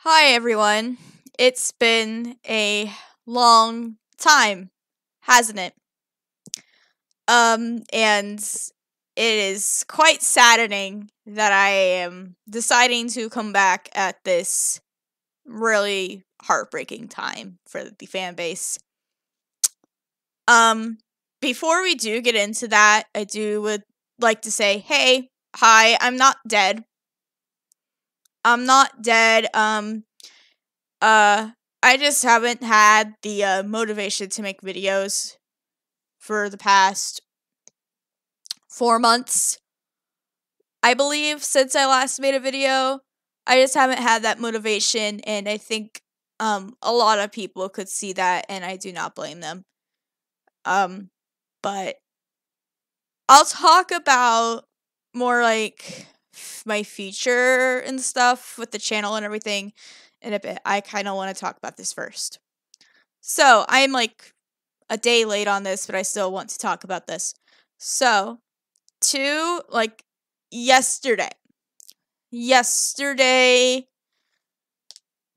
Hi everyone. It's been a long time, hasn't it? And it is quite saddening that I am deciding to come back at this really heartbreaking time for the fan base. Um, Before we do get into that, would like to say, hey, hi, I'm not dead. I'm not dead. Uh, I just haven't had the motivation to make videos for the past 4 months, I believe, since I last made a video. I just haven't had that motivation, and I think a lot of people could see that, and I do not blame them. But I'll talk about more like my future and stuff with the channel and everything in a bit. I kind of want to talk about this first. So, I'm like a day late on this, but I still want to talk about this. So, yesterday. Yesterday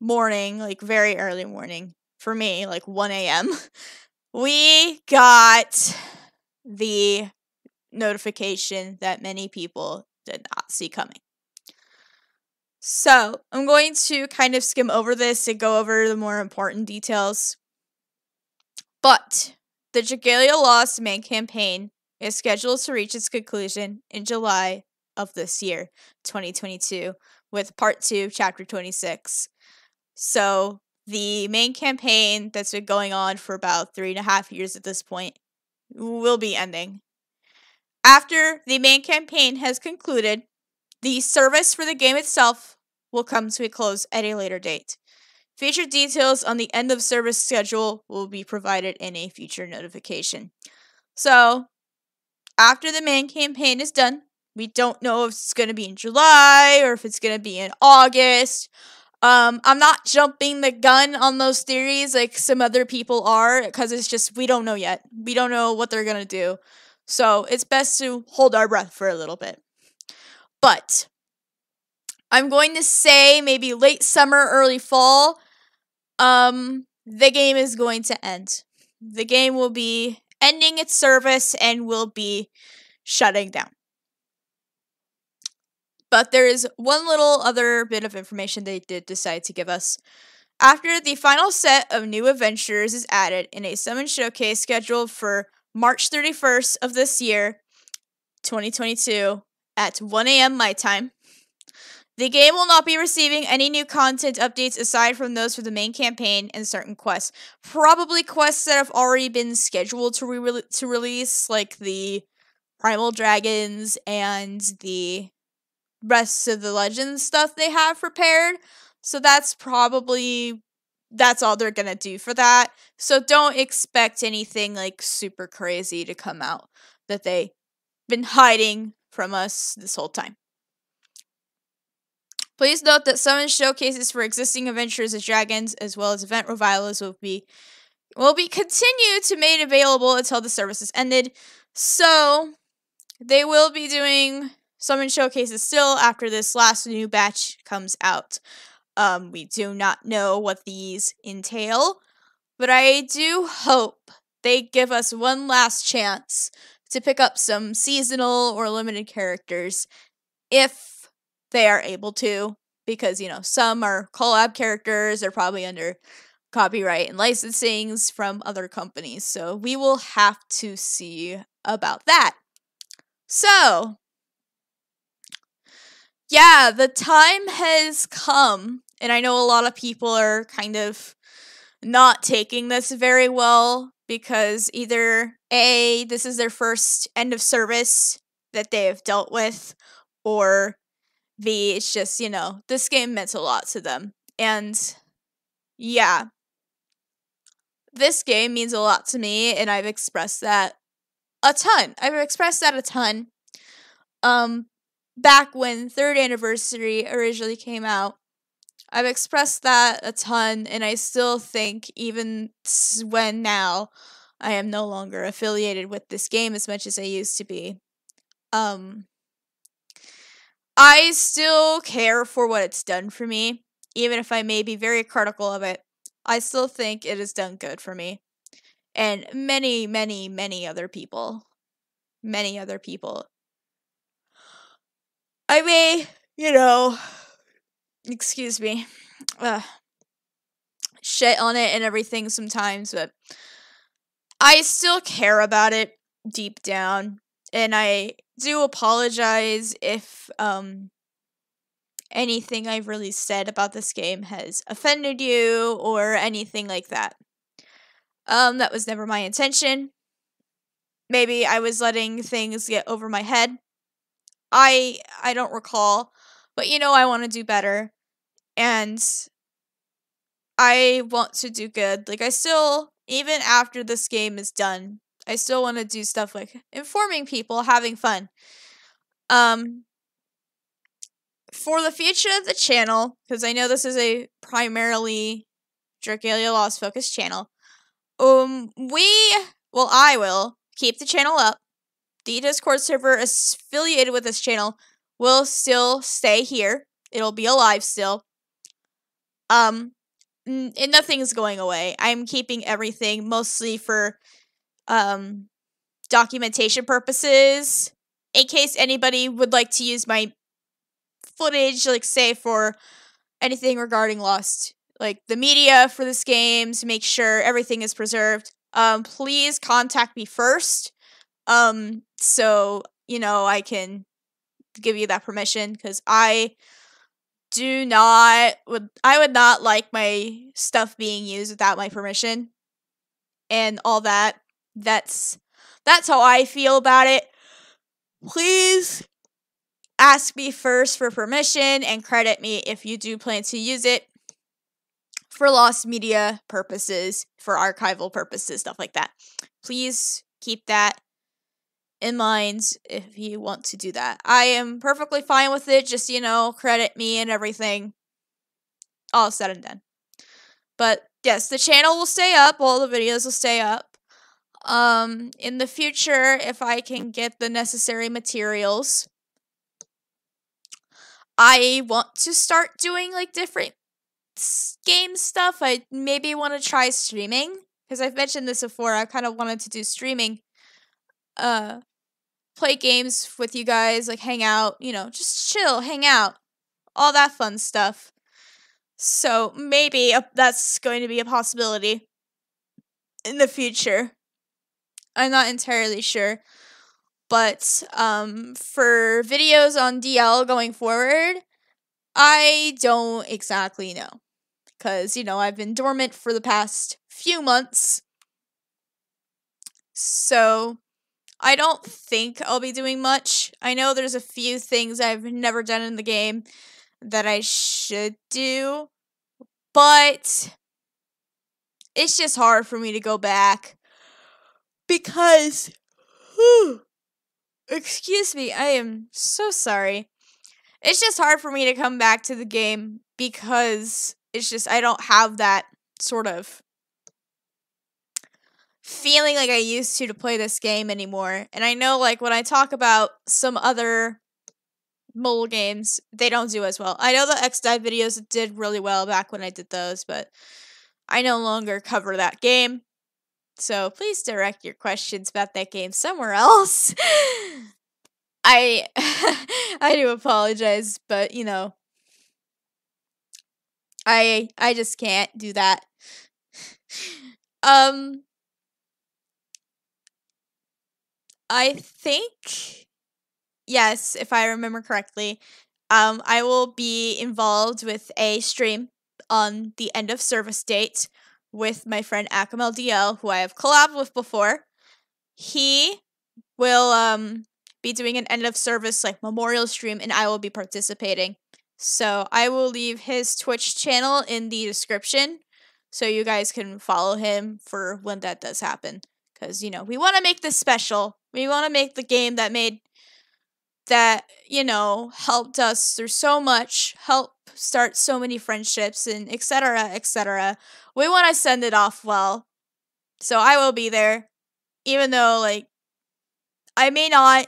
morning, like very early morning for me, like 1 a.m., we got the notification that many people did not see coming. So, I'm going to kind of skim over this and go over the more important details. But the Dragalia Lost main campaign is scheduled to reach its conclusion in July of this year, 2022, with Part 2, Chapter 26. So, the main campaign that's been going on for about 3.5 years at this point will be ending. After the main campaign has concluded, the service for the game itself will come to a close at a later date. Future details on the end of service schedule will be provided in a future notification. So, after the main campaign is done, we don't know if it's going to be in July or if it's going to be in August. I'm not jumping the gun on those theories like some other people are, because it's just we don't know yet. We don't know what they're going to do. So, it's best to hold our breath for a little bit. But I'm going to say maybe late summer, early fall. The game is going to end. The game will be ending its service and will be shutting down. But there is one little other bit of information they did decide to give us. After the final set of new adventures is added in a summon showcase scheduled for March 31st of this year, 2022, at 1 a.m. my time, the game will not be receiving any new content updates aside from those for the main campaign and certain quests. Probably quests that have already been scheduled to release, like the Primal Dragons and the rest of the Legends stuff they have prepared. So that's all they're gonna do for that. So don't expect anything like super crazy to come out that they've been hiding from us this whole time. Please note that summon showcases for existing adventures as dragons, as well as event revivals, will be continued to made available until the service is ended. So they will be doing summon showcases still after this last new batch comes out. We do not know what these entail, but I do hope they give us one last chance to pick up some seasonal or limited characters if they are able to, because, some are collab characters, they're probably under copyright and licensings from other companies, so we will have to see about that. So, yeah, the time has come, and I know a lot of people are kind of not taking this very well, because either A, this is their first end of service that they have dealt with, or B, it's just, this game meant a lot to them. And yeah, this game means a lot to me, and I've expressed that a ton. Back when 3rd anniversary originally came out, I've expressed that a ton, and I still think, even when now I am no longer affiliated with this game as much as I used to be, I still care for what it's done for me. even if I may be very critical of it, I still think it has done good for me. And many, many, many other people. Many other people. I may, excuse me, shit on it and everything sometimes, but I still care about it deep down. And I do apologize if anything I've really said about this game has offended you or anything like that. That was never my intention. Maybe I was letting things get over my head. I don't recall, but I want to do better, and I want to do good. Like, I still, even after this game is done, I still want to do stuff like informing people, having fun. For the future of the channel, because I know this is a primarily Dragalia Lost focused channel, I will keep the channel up. The Discord server affiliated with this channel will still stay here. It'll be alive still. And nothing's going away. I'm keeping everything mostly for documentation purposes. In case anybody would like to use my footage, like say for anything regarding Lost, like the media for this game, to make sure everything is preserved. Please contact me first. So, I can give you that permission, because I would not like my stuff being used without my permission and all that. That's how I feel about it. Please ask me first for permission and credit me if you do plan to use it for lost media purposes, for archival purposes, stuff like that. Please keep that in mind if you want to do that. I am perfectly fine with it. Just, credit me and everything. All said and done. But yes, the channel will stay up. All the videos will stay up. In the future, if I can get the necessary materials, I want to start doing like different game stuff. I maybe want to try streaming, because I've mentioned this before. I kind of wanted to do streaming. Play games with you guys, like hang out, just chill, hang out, all that fun stuff. So maybe that's going to be a possibility in the future. I'm not entirely sure. But for videos on DL going forward, I don't exactly know. Because, I've been dormant for the past few months. So I don't think I'll be doing much. I know there's a few things I've never done in the game that I should do, but it's just hard for me to go back because, excuse me, I am so sorry. It's just hard for me to come back to the game because it's just, I don't have that sort of feeling like I used to play this game anymore. And I know, like, when I talk about some other mobile games, they don't do as well. I know the X-Dive videos did really well back when I did those, but I no longer cover that game. So please direct your questions about that game somewhere else. I do apologize, but I just can't do that. I think, yes, if I remember correctly, I will be involved with a stream on the end of service date with my friend Akamel DL, who I have collabed with before. He will be doing an end of service like memorial stream, and I will be participating. So I will leave his Twitch channel in the description so you guys can follow him for when that does happen. Because, we want to make this special. We want to make the game that helped us through so much, help start so many friendships, and etc., etc. We want to send it off well. So I will be there. Even though, like, I may not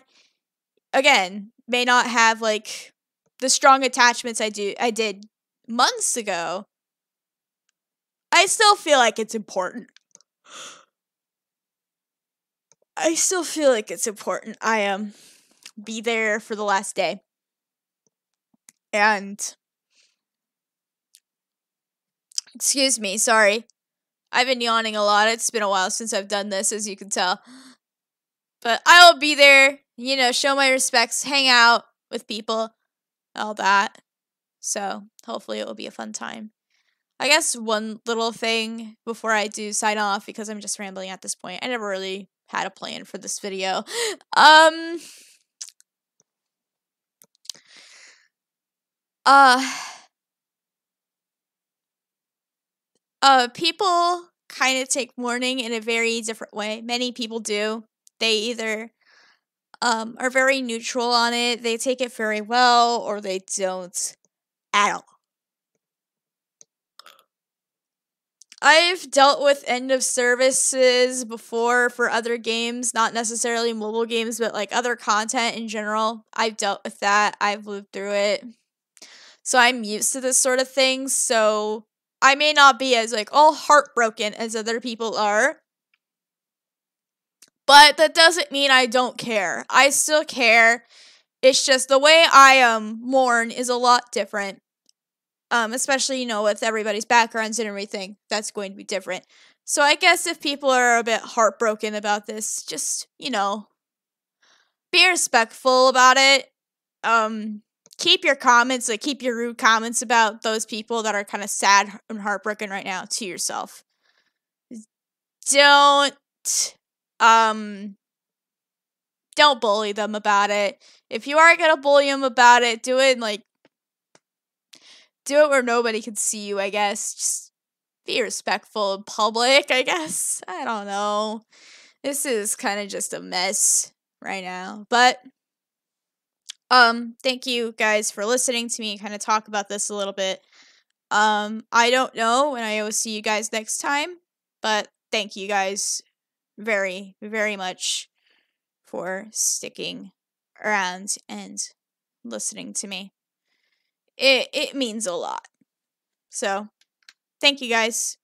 have, like, the strong attachments I did months ago, I still feel like it's important. I still feel like it's important. I be there for the last day. And excuse me, sorry. I've been yawning a lot. It's been a while since I've done this, as you can tell. But I will be there, you know, show my respects, hang out with people, all that. So hopefully it will be a fun time. I guess one little thing before I do sign off, because I'm just rambling at this point. I never really had a plan for this video. People kind of take mourning in a very different way. Many people do. They either are very neutral on it, they take it very well, or they don't at all. I've dealt with end of services before for other games, not necessarily mobile games, but like other content in general. I've dealt with that. I've lived through it. So I'm used to this sort of thing. So I may not be as like all heartbroken as other people are. But that doesn't mean I don't care. I still care. It's just the way I mourn is a lot different. Especially, you know, with everybody's backgrounds and everything, that's going to be different. So I guess if people are a bit heartbroken about this, just, you know, be respectful about it. Keep your comments, like keep your rude comments about those people that are kind of sad and heartbroken right now to yourself. Don't bully them about it. If you are gonna bully them about it, do it where nobody can see you, I guess. Just be respectful in public, I guess. I don't know. This is kind of just a mess right now. But thank you guys for listening to me kind of talk about this a little bit. I don't know when I will see you guys next time, but thank you guys very, very much for sticking around and listening to me. It means a lot. So, thank you guys.